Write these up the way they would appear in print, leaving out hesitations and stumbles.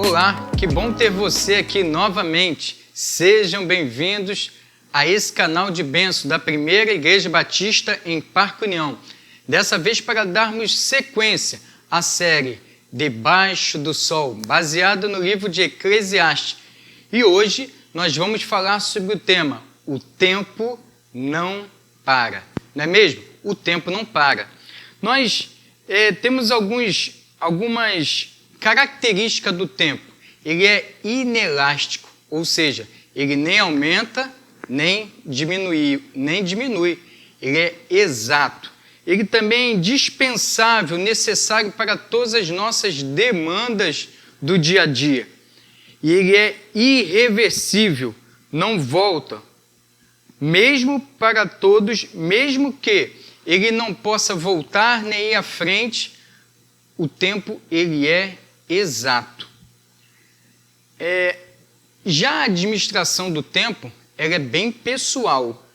Olá, que bom ter você aqui novamente. Sejam bem-vindos a esse canal de bênção da Primeira Igreja Batista em Parque União. Dessa vez para darmos sequência à série Debaixo do Sol, baseada no livro de Eclesiastes. E hoje nós vamos falar sobre o tema O Tempo Não Para. Não é mesmo? O tempo não para. Nós temos algumas características do tempo. Ele é inelástico, ou seja, ele nem aumenta, nem diminui. Ele é exato. Ele também é indispensável, necessário para todas as nossas demandas do dia a dia. E ele é irreversível, não volta. Mesmo para todos, mesmo que ele não possa voltar nem ir à frente, o tempo ele é exato. Já a administração do tempo ela é bem pessoal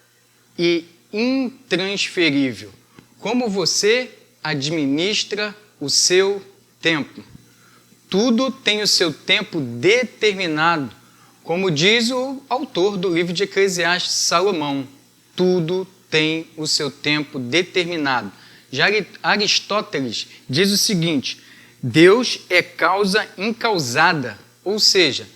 e intransferível. Como você administra o seu tempo? Tudo tem o seu tempo determinado, como diz o autor do livro de Eclesiastes, Salomão. Tudo tem o seu tempo determinado. Já Aristóteles diz o seguinte: Deus é causa incausada, ou seja,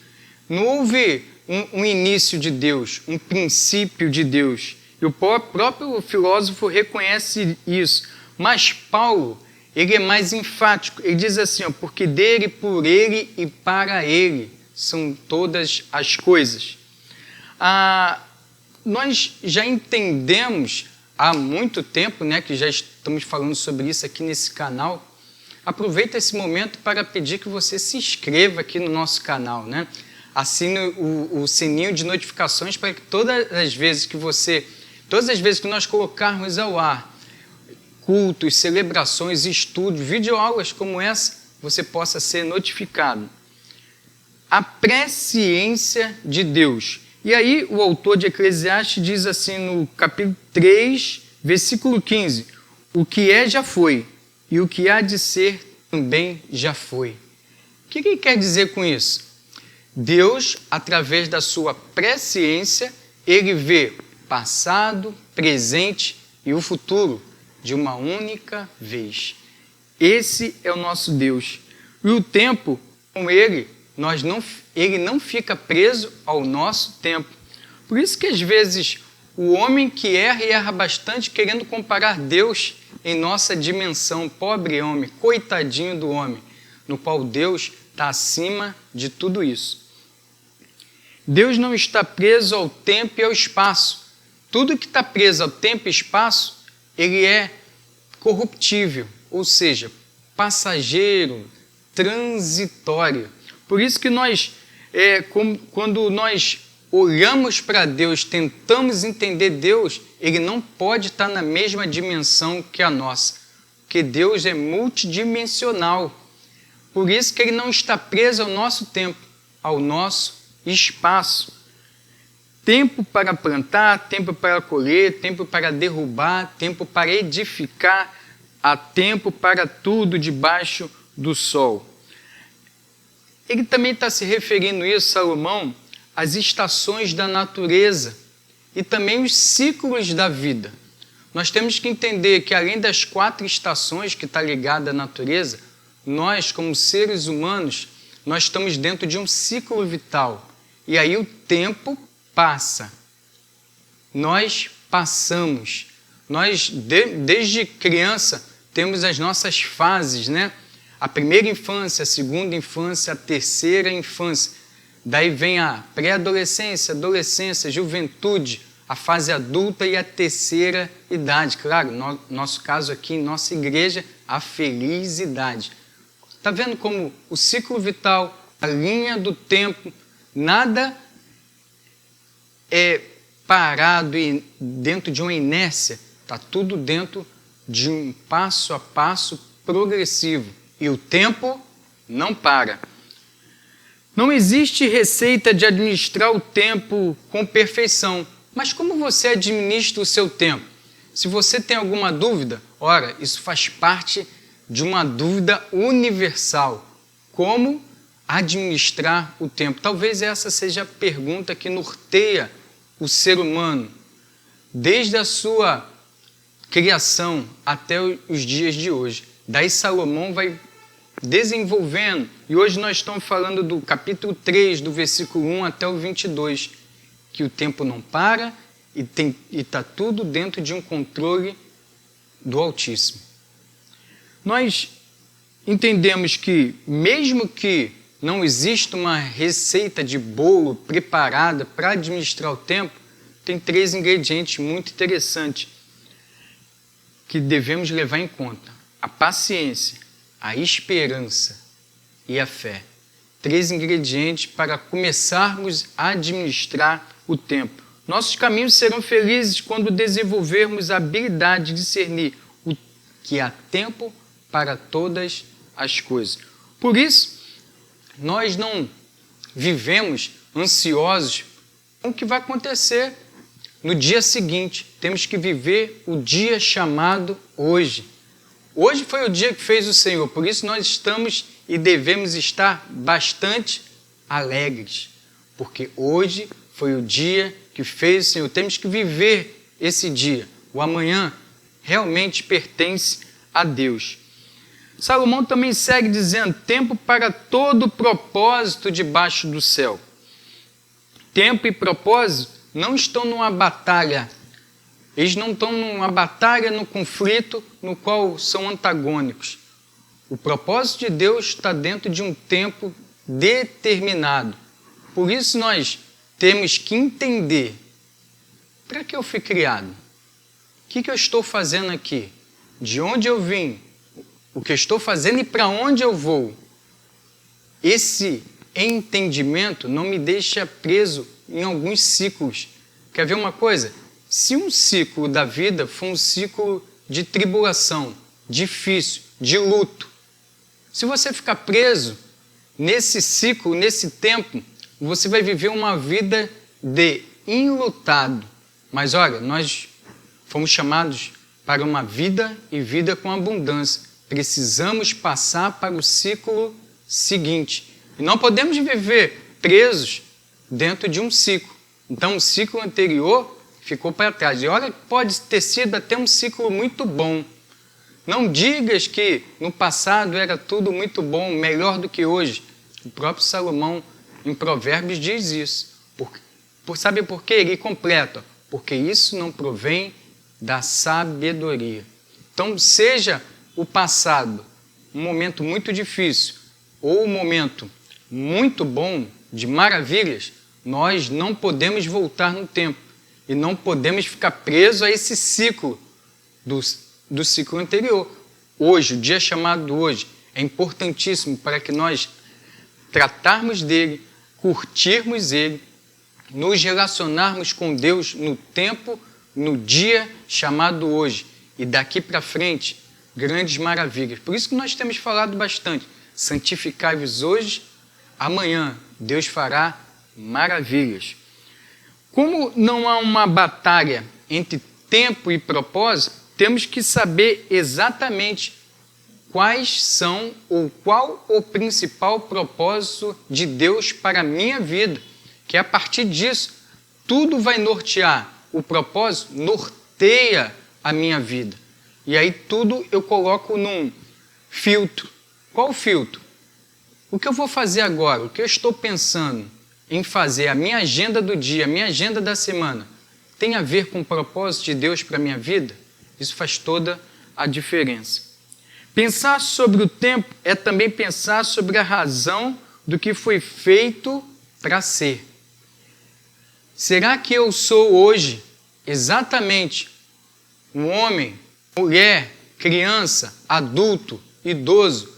não houve um início de Deus, um princípio de Deus. E o próprio filósofo reconhece isso. Mas Paulo, ele é mais enfático. Ele diz assim, porque dele, por ele e para ele são todas as coisas. Nós já entendemos há muito tempo, que já estamos falando sobre isso aqui nesse canal. Aproveita esse momento para pedir que você se inscreva aqui no nosso canal, Assine o sininho de notificações para que todas as vezes que nós colocarmos ao ar cultos, celebrações, estudos, videoaulas como essa, você possa ser notificado. A presciência de Deus. E aí o autor de Eclesiastes diz assim no capítulo 3, versículo 15, o que é já foi, e o que há de ser também já foi. O que ele quer dizer com isso? Deus, através da sua presciência, ele vê passado, presente e o futuro de uma única vez. Esse é o nosso Deus. E o tempo, com ele não fica preso ao nosso tempo. Por isso que às vezes o homem que erra e erra bastante querendo comparar Deus em nossa dimensão, pobre homem, coitadinho do homem, no qual Deus está acima de tudo isso. Deus não está preso ao tempo e ao espaço. Tudo que está preso ao tempo e espaço, ele é corruptível, ou seja, passageiro, transitório. Por isso que quando nós olhamos para Deus, tentamos entender Deus, ele não pode estar na mesma dimensão que a nossa, porque Deus é multidimensional. Por isso que ele não está preso ao nosso tempo, ao nosso espaço. Tempo para plantar, tempo para colher, tempo para derrubar, tempo para edificar, há tempo para tudo debaixo do sol. Ele também está se referindo isso, Salomão, às estações da natureza e também os ciclos da vida. Nós temos que entender que além das 4 estações que está ligada à natureza, nós, como seres humanos, nós estamos dentro de um ciclo vital. E aí o tempo passa. Nós passamos. Nós, desde criança, temos as nossas fases, A primeira infância, a segunda infância, a terceira infância. Daí vem a pré-adolescência, adolescência, juventude, a fase adulta e a terceira idade. Claro, no nosso caso aqui, em nossa igreja, a feliz idade. Está vendo como o ciclo vital, a linha do tempo, nada é parado e dentro de uma inércia. Está tudo dentro de um passo a passo progressivo. E o tempo não para. Não existe receita de administrar o tempo com perfeição. Mas como você administra o seu tempo? Se você tem alguma dúvida, isso faz parte de uma dúvida universal. Como administrar o tempo? Talvez essa seja a pergunta que norteia o ser humano, desde a sua criação até os dias de hoje. Daí Salomão vai desenvolvendo, e hoje nós estamos falando do capítulo 3, do versículo 1 até o 22, que o tempo não para e está tudo dentro de um controle do Altíssimo. Nós entendemos que, mesmo que não exista uma receita de bolo preparada para administrar o tempo, tem 3 ingredientes muito interessantes que devemos levar em conta: a paciência, a esperança e a fé. 3 ingredientes para começarmos a administrar o tempo. Nossos caminhos serão felizes quando desenvolvermos a habilidade de discernir o que há tempo para todas as coisas. Por isso, nós não vivemos ansiosos com o que vai acontecer no dia seguinte. Temos que viver o dia chamado hoje. Hoje foi o dia que fez o Senhor, por isso nós estamos e devemos estar bastante alegres, porque hoje foi o dia que fez o Senhor. Temos que viver esse dia. O amanhã realmente pertence a Deus. Salomão também segue dizendo: tempo para todo propósito debaixo do céu. Tempo e propósito não estão numa batalha. Eles não estão numa batalha, no conflito, no qual são antagônicos. O propósito de Deus está dentro de um tempo determinado. Por isso nós temos que entender: para que eu fui criado? O que eu estou fazendo aqui? De onde eu vim? O que eu estou fazendo e para onde eu vou? Esse entendimento não me deixa preso em alguns ciclos. Quer ver uma coisa? Se um ciclo da vida for um ciclo de tribulação, difícil, de luto, se você ficar preso nesse ciclo, nesse tempo, você vai viver uma vida de enlutado. Mas olha, nós fomos chamados para uma vida e vida com abundância. Precisamos passar para o ciclo seguinte. E não podemos viver presos dentro de um ciclo. Então, o ciclo anterior ficou para trás. E olha, pode ter sido até um ciclo muito bom. Não digas que no passado era tudo muito bom, melhor do que hoje. O próprio Salomão, em Provérbios, diz isso. Sabe por quê? Ele completa: porque isso não provém da sabedoria. Então, seja o passado um momento muito difícil ou um momento muito bom, de maravilhas, nós não podemos voltar no tempo e não podemos ficar presos a esse ciclo do ciclo anterior. Hoje, o dia chamado hoje, é importantíssimo para que nós tratarmos dele, curtirmos ele, nos relacionarmos com Deus no tempo, no dia chamado hoje. E daqui para frente, grandes maravilhas. Por isso que nós temos falado bastante: santificai-vos hoje, amanhã Deus fará maravilhas. Como não há uma batalha entre tempo e propósito, temos que saber exatamente quais são ou qual o principal propósito de Deus para a minha vida, que a partir disso tudo vai nortear. O propósito norteia a minha vida. E aí tudo eu coloco num filtro. Qual filtro? O que eu vou fazer agora? O que eu estou pensando em fazer? A minha agenda do dia, a minha agenda da semana, tem a ver com o propósito de Deus para a minha vida? Isso faz toda a diferença. Pensar sobre o tempo é também pensar sobre a razão do que foi feito para ser. Será que eu sou hoje exatamente um homem, mulher, criança, adulto, idoso,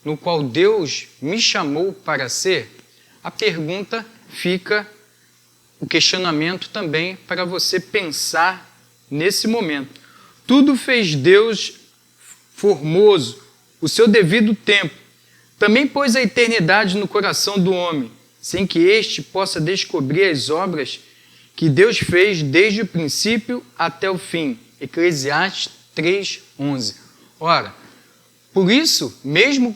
no qual Deus me chamou para ser? A pergunta fica, o questionamento também para você pensar nesse momento. Tudo fez Deus formoso, o seu devido tempo. Também pôs a eternidade no coração do homem, sem que este possa descobrir as obras que Deus fez desde o princípio até o fim. Eclesiastes 3:11. Ora, por isso, mesmo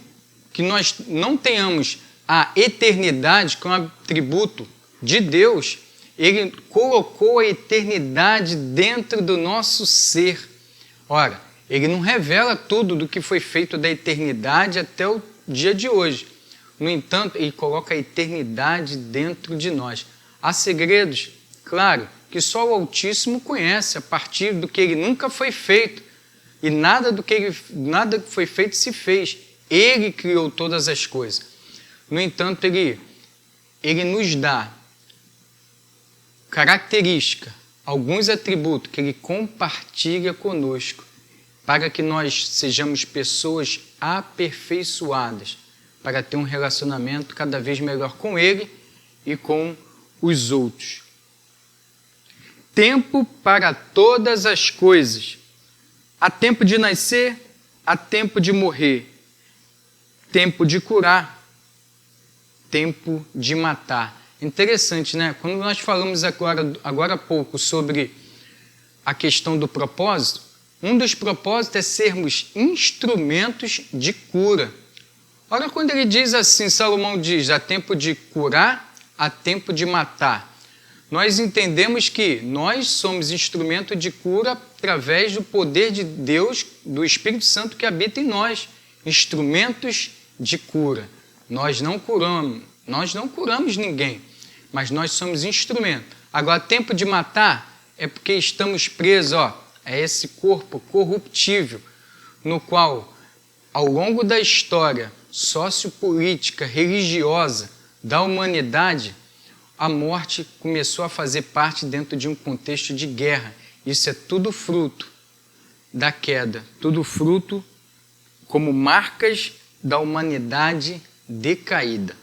que nós não tenhamos a eternidade, que é um atributo de Deus, Ele colocou a eternidade dentro do nosso ser. Ora, Ele não revela tudo do que foi feito da eternidade até o dia de hoje. No entanto, Ele coloca a eternidade dentro de nós. Há segredos, claro, que só o Altíssimo conhece a partir do que Ele nunca foi feito. E nada que foi feito se fez. Ele criou todas as coisas. No entanto, Ele nos dá característica, alguns atributos que Ele compartilha conosco, para que nós sejamos pessoas aperfeiçoadas, para ter um relacionamento cada vez melhor com Ele e com os outros. Tempo para todas as coisas. Há tempo de nascer, há tempo de morrer, tempo de curar, tempo de matar. Interessante, né? Quando nós falamos agora há pouco sobre a questão do propósito, um dos propósitos é sermos instrumentos de cura. Olha quando ele diz assim, Salomão diz, há tempo de curar, há tempo de matar. Nós entendemos que nós somos instrumento de cura através do poder de Deus, do Espírito Santo que habita em nós. Instrumentos de cura. Nós não curamos ninguém, mas nós somos instrumento. Agora, tempo de matar é porque estamos presos a esse corpo corruptível, no qual, ao longo da história sociopolítica, religiosa da humanidade, a morte começou a fazer parte dentro de um contexto de guerra. Isso é tudo fruto da queda, tudo fruto como marcas da humanidade decaída.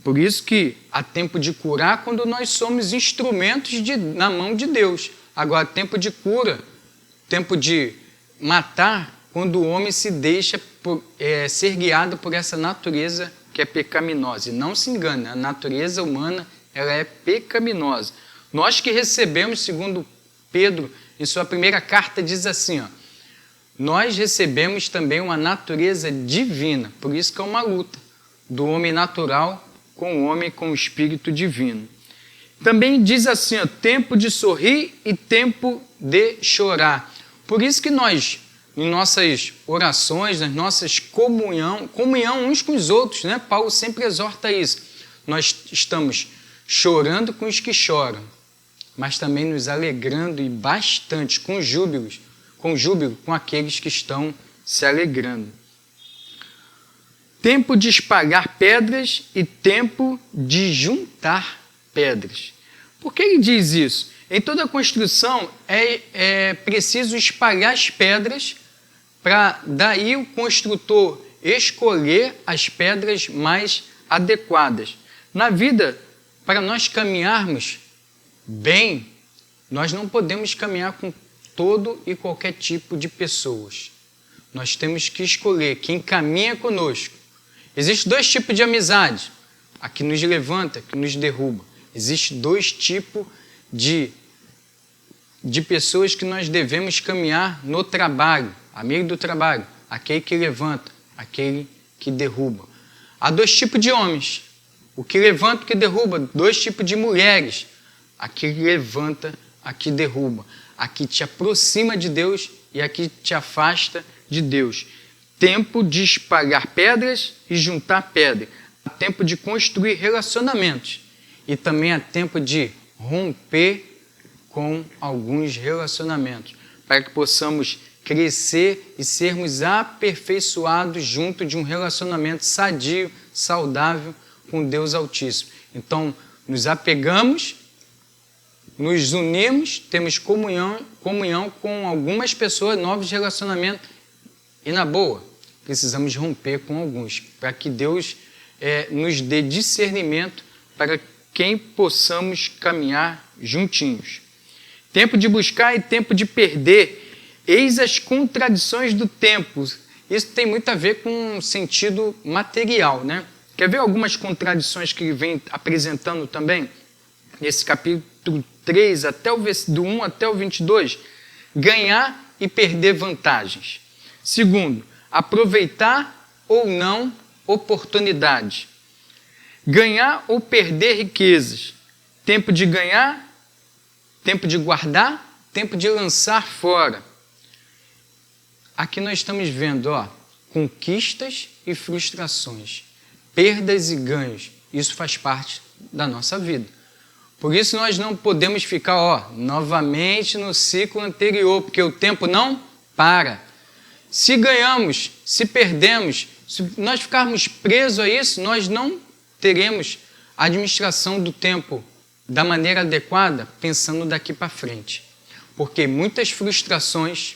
Por isso que há tempo de curar quando nós somos instrumentos na mão de Deus. Agora, tempo de cura, tempo de matar, quando o homem se deixa ser guiado por essa natureza que é pecaminosa. E não se engane, a natureza humana ela é pecaminosa. Nós que recebemos, segundo Pedro, em sua primeira carta, diz assim, nós recebemos também uma natureza divina, por isso que é uma luta do homem natural com o homem com o espírito divino. Também diz assim, tempo de sorrir e tempo de chorar. Por isso que nós, em nossas orações, nas nossas comunhão uns com os outros, né? Paulo sempre exorta isso. Nós estamos chorando com os que choram, mas também nos alegrando e bastante com júbilo com aqueles que estão se alegrando. Tempo de espalhar pedras e tempo de juntar pedras. Por que ele diz isso? Em toda construção é preciso espalhar as pedras para daí o construtor escolher as pedras mais adequadas. Na vida, para nós caminharmos bem, nós não podemos caminhar com todo e qualquer tipo de pessoas. Nós temos que escolher quem caminha conosco. Existem dois tipos de amizade, a que nos levanta, a que nos derruba. Existem dois tipos de pessoas que nós devemos caminhar no trabalho, amigo do trabalho, aquele que levanta, aquele que derruba. Há dois tipos de homens, o que levanta e o que derruba. Dois tipos de mulheres, a que levanta, a que derruba, a que te aproxima de Deus e a que te afasta de Deus. Tempo de espalhar pedras e juntar pedra. Há tempo de construir relacionamentos e também há tempo de romper com alguns relacionamentos, para que possamos crescer e sermos aperfeiçoados junto de um relacionamento sadio, saudável com Deus Altíssimo. Então, nos apegamos, nos unimos, temos comunhão com algumas pessoas, novos relacionamentos, e na boa, precisamos romper com alguns, para que Deus nos dê discernimento para quem possamos caminhar juntinhos. Tempo de buscar e tempo de perder. Eis as contradições do tempo. Isso tem muito a ver com um sentido material, né? Quer ver algumas contradições que ele vem apresentando também? Nesse capítulo 3, do 1 até o 22. Ganhar e perder vantagens. Segundo, aproveitar ou não oportunidade. Ganhar ou perder riquezas. Tempo de ganhar, tempo de guardar, tempo de lançar fora. Aqui nós estamos vendo, conquistas e frustrações, perdas e ganhos. Isso faz parte da nossa vida. Por isso nós não podemos ficar, novamente no ciclo anterior, porque o tempo não para. Se ganhamos, se perdemos, se nós ficarmos presos a isso, nós não teremos a administração do tempo da maneira adequada, pensando daqui para frente. Porque muitas frustrações,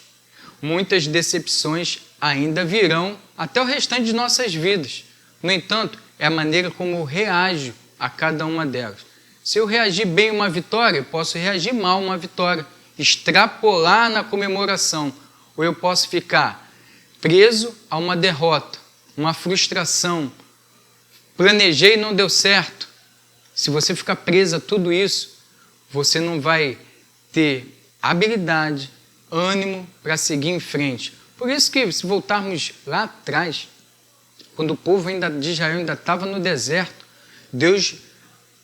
muitas decepções ainda virão até o restante de nossas vidas. No entanto, é a maneira como eu reajo a cada uma delas. Se eu reagir bem a uma vitória, eu posso reagir mal a uma vitória, extrapolar na comemoração, ou eu posso ficar preso a uma derrota, uma frustração. Planejei e não deu certo. Se você ficar preso a tudo isso, você não vai ter habilidade, ânimo para seguir em frente. Por isso que, se voltarmos lá atrás, quando o povo de Israel ainda estava no deserto, Deus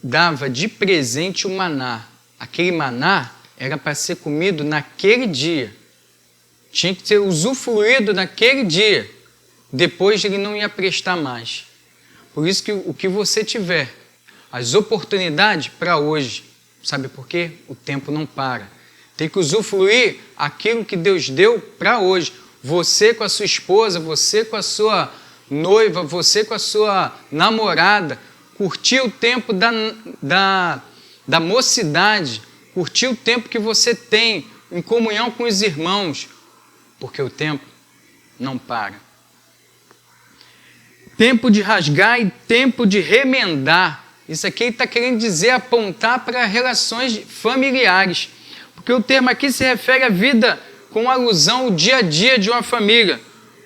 dava de presente o maná. Aquele maná era para ser comido naquele dia. Tinha que ser usufruído naquele dia. Depois ele não ia prestar mais. Por isso que o que você tiver, as oportunidades para hoje, sabe por quê? O tempo não para. Tem que usufruir aquilo que Deus deu para hoje. Você com a sua esposa, você com a sua noiva, você com a sua namorada, curtir o tempo da mocidade, curtir o tempo que você tem em comunhão com os irmãos, porque o tempo não para. Tempo de rasgar e tempo de remendar. Isso aqui está querendo dizer, apontar para relações familiares, porque o termo aqui se refere à vida com alusão ao dia a dia de uma família,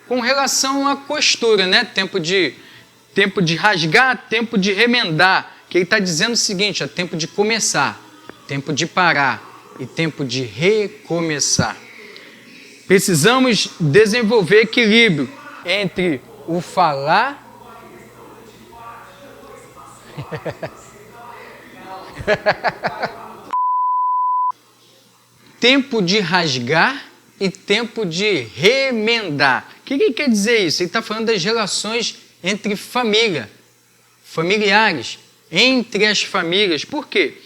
com relação à costura, né? Tempo de rasgar, tempo de remendar, que ele está dizendo o seguinte, é tempo de começar, tempo de parar e tempo de recomeçar. Precisamos desenvolver equilíbrio entre o falar tempo de rasgar e tempo de remendar. O que ele quer dizer isso? Ele está falando das relações entre família, familiares, entre as famílias. Por quê?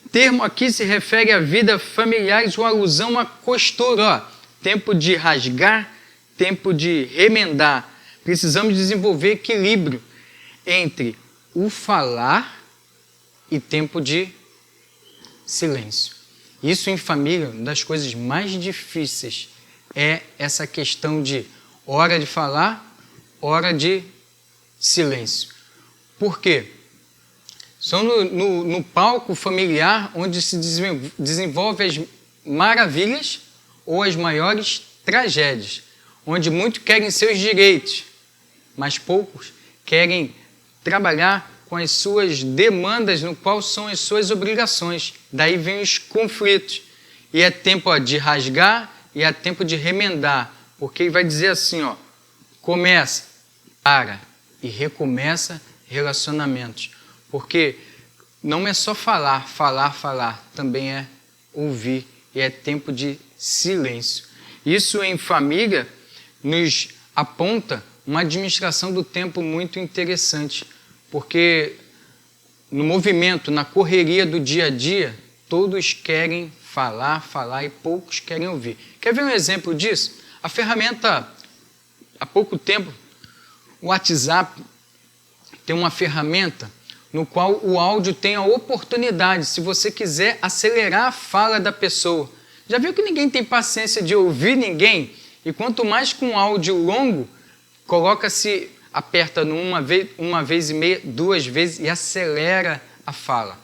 O termo aqui se refere à vida familiar, uma alusão à costura. Tempo de rasgar, tempo de remendar. Precisamos desenvolver equilíbrio entre o falar e tempo de silêncio. Isso em família, uma das coisas mais difíceis é essa questão de hora de falar, hora de silêncio. Por quê? São no palco familiar onde se desenvolve as maravilhas ou as maiores tragédias, onde muitos querem seus direitos, mas poucos querem trabalhar com as suas demandas, no qual são as suas obrigações. Daí vem os conflitos. E é tempo de rasgar e é tempo de remendar, porque ele vai dizer assim, começa, para e recomeça relacionamentos. Porque não é só falar, também é ouvir, e é tempo de silêncio. Isso em família nos aponta uma administração do tempo muito interessante, porque no movimento, na correria do dia a dia, todos querem falar e poucos querem ouvir. Quer ver um exemplo disso? A ferramenta, há pouco tempo, o WhatsApp tem uma ferramenta no qual o áudio tem a oportunidade, se você quiser, acelerar a fala da pessoa. Já viu que ninguém tem paciência de ouvir ninguém? E quanto mais com áudio longo, coloca-se, aperta uma vez e meia, 2 vezes e acelera a fala.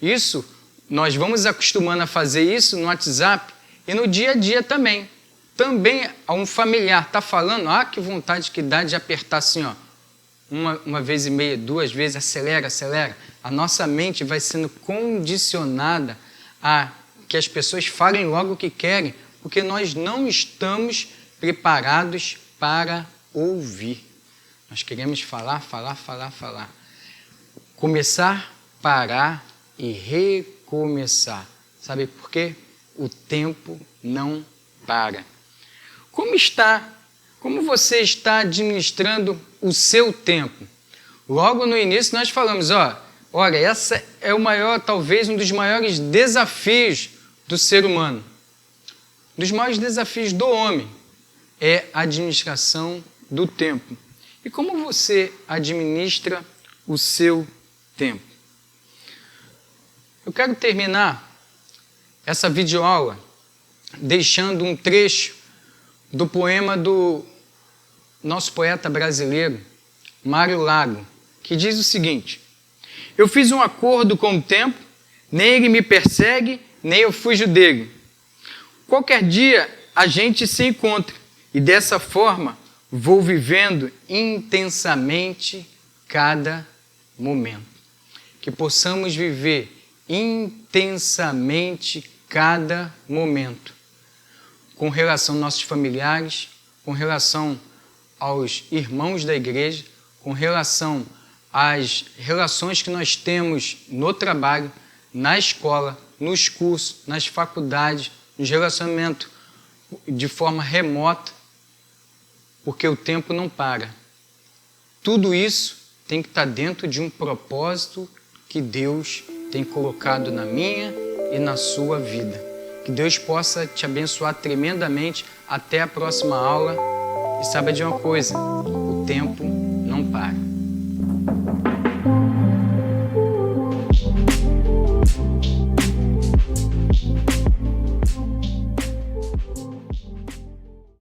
Isso, nós vamos acostumando a fazer isso no WhatsApp e no dia a dia também. Também, um familiar está falando, que vontade que dá de apertar assim, uma vez e meia, 2 vezes, acelera. A nossa mente vai sendo condicionada a que as pessoas falem logo o que querem, porque nós não estamos preparados para ouvir. Nós queremos falar. Começar, parar e recomeçar. Sabe por quê? O tempo não para. Como você está administrando o seu tempo? Logo no início nós falamos, olha, essa é o maior, talvez um dos maiores desafios do ser humano. Um dos maiores desafios do homem é a administração do tempo. E como você administra o seu tempo? Eu quero terminar essa videoaula deixando um trecho do poema do nosso poeta brasileiro, Mário Lago, que diz o seguinte: eu fiz um acordo com o tempo, nem ele me persegue, nem eu fujo dele. Qualquer dia a gente se encontra e dessa forma vou vivendo intensamente cada momento. Que possamos viver intensamente cada momento, com relação aos nossos familiares, com relação aos irmãos da igreja, com relação às relações que nós temos no trabalho, na escola, nos cursos, nas faculdades, nos relacionamentos de forma remota, porque o tempo não para. Tudo isso tem que estar dentro de um propósito que Deus tem colocado na minha e na sua vida. Que Deus possa te abençoar tremendamente. Até a próxima aula. E saiba de uma coisa, o tempo não para.